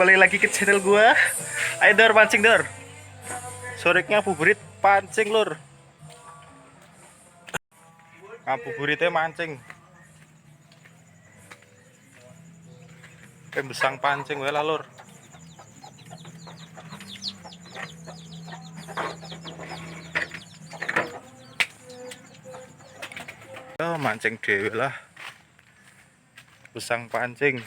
kembali lagi ke channel gua. Ayo Dor, pancing Dor. Soreknya ngabuburit pancing lur. Ngabuburitnya mancing. Pembesang pancing wae lah lur. Oh, mancing dhewe lah. Besang pancing.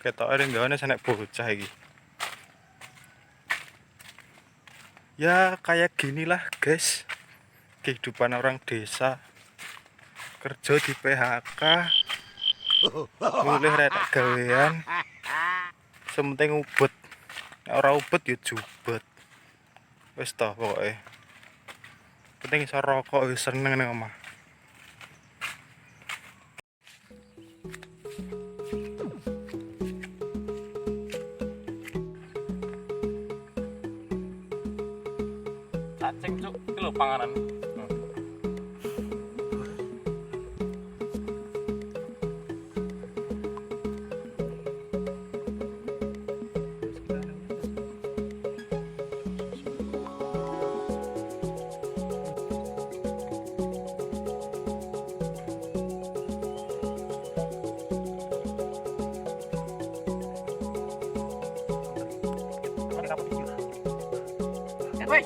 Ketoke nggawane senek bocah iki. Ya kayak ginilah guys, kehidupan orang desa. Kerja di PHK, mulih retak gawean, sementing ubet. Nek ora ubet ya jubet. Wis toh pokoke. Penting iso rokok wis seneng ning omah. Cacing cuk, iki lho panganan. Woi.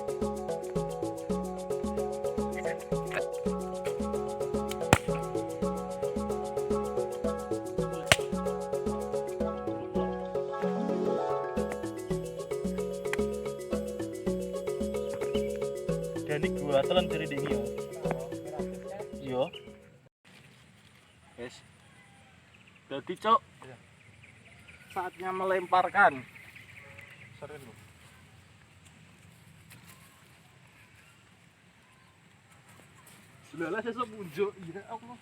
Jadi gua telan dari dini yo. Yo. Guys. Jadi cok. Saatnya melemparkan. Sering lu. Sulalah saya munjuk ya Allah.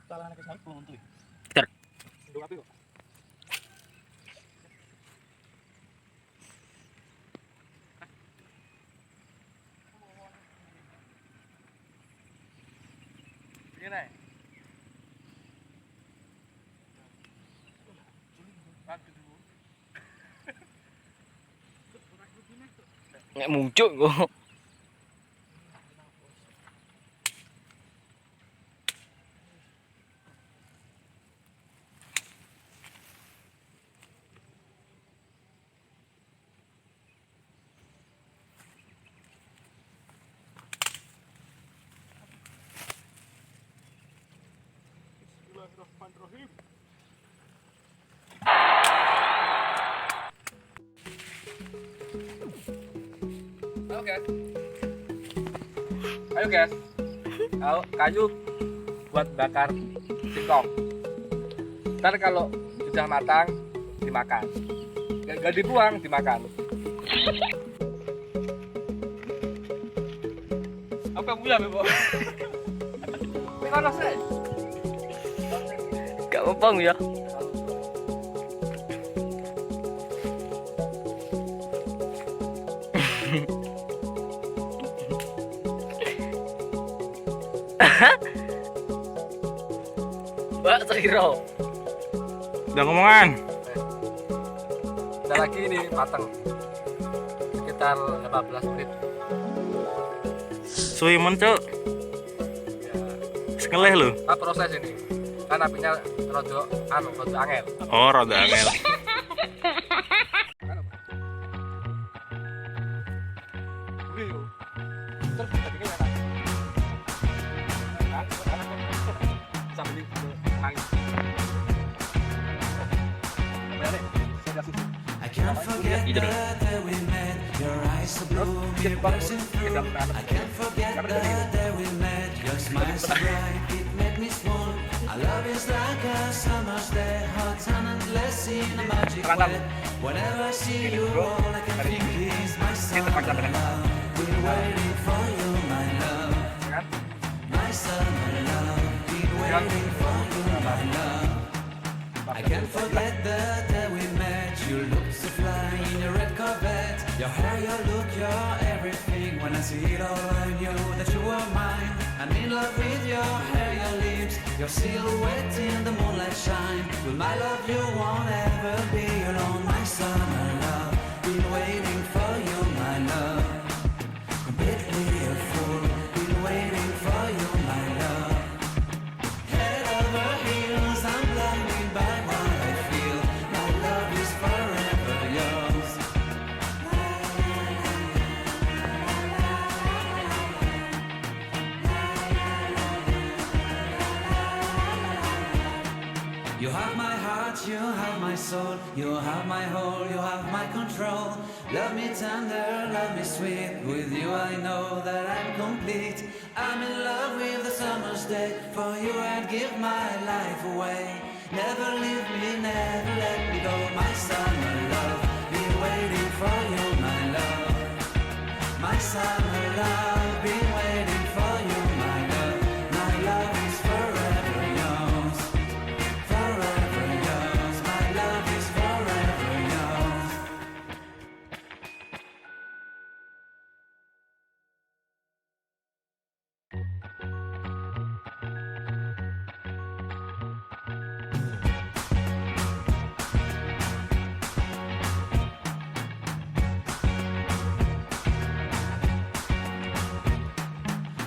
Salah nek sampe untuk. Ter. Ndung api kok. Ini nih. Nek muncul kok. Bismillahirrahmanirrahim. Ayo guys, kayu buat bakar singkong. Ntar kalau sudah matang dimakan, gak dibuang, dimakan. Apa yang punya bebo? Ini mana sih? Gak apa ya? Mbak Sahiro. Udah ngomongan. Udah lagi ini matang. Sekitar 15 menit. Suwi muncul. Sekeleh lu. Proses ini. Kan apinya rada angel. Oh, rada angel. I can't forget the day we met. Your eyes so blue, me bursting through. I can't forget the day we met. Your smile so bright, it made me small. Our love is like a summer's day, hot and endless in a magic way. Whenever I see you, all I can think is my summer love. Been waiting for you, my love. My summer love. Been waiting for you, my love. I can't forget the day we met. You looked so fly in your red Corvette. Your hair, your look, your everything. When I see it all, I knew that you were mine. I'm in love with your hair, your lips, your silhouette in the moonlight shine. With my love, you won't ever be alone. My summer love, been waiting for you, my love. Completely a fool, been waiting for you, my love. Head over heels, I'm blinded by what I feel. My love is forever yours. You have my heart, you have my soul, you have my whole, you have my control. Love me tender, love me sweet. With you I know that I'm complete. I'm in love with the summer's day. For you I'd give my life away. Never leave me, never let me go. My summer love, been waiting for you, my love. My summer love, been waiting for you, my love. My love is forever yours. Forever yours, my love is forever yours.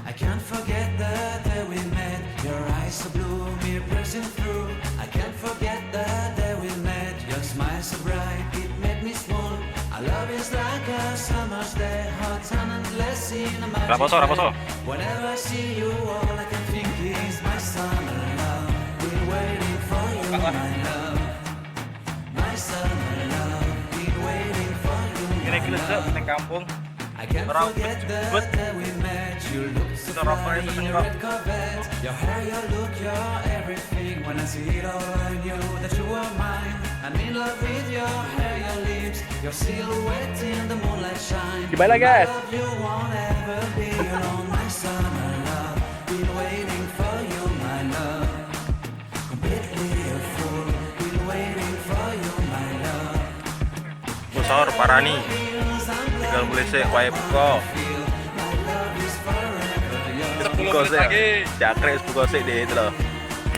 I can't forget the day we met. Your eyes so blue, me piercing through. I can't forget the day we met. Your smile so bright, it made me swoon. Our love is like a summer's day, hot and endless in a magic Raposo, Raposo. way. Whenever I see you, all I can think is my summer love. Been waiting for you, my love. My summer love. Been waiting for you, Ini my kita love. neng kampung. I can't Orang forget the bet. day we met. You look so Kita rokok fly itu in your senyum. red Corvette. Your hair, your look, your everything. When I see it all, I knew that you were mine. I'm in love with your hair, your lips, your silhouette in the moonlight shine. Gimana, My guys? love, you won't ever be alone. My summer love, been waiting for you, my love. Completely a fool, been waiting for you, my love. Bu sahur parani. Feels I'm Tinggal beli sih, wae buka. feel my love is forever yours. Buka sih. Jakres buka sih deh itu loh.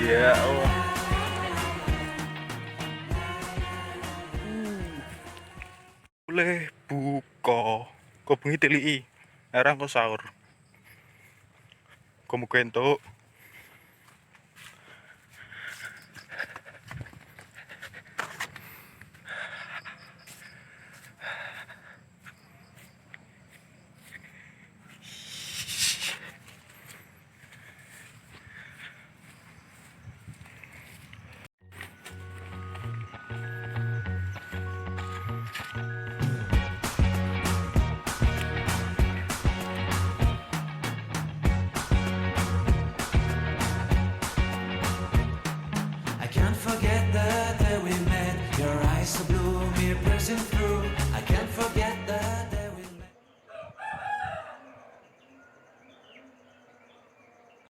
Ya Allah. Boleh buka. Kau bengi teli. Erang kau sahur. Kau mau kento. I can't forget the day we met. Your eyes so blue, me piercing through. I can't forget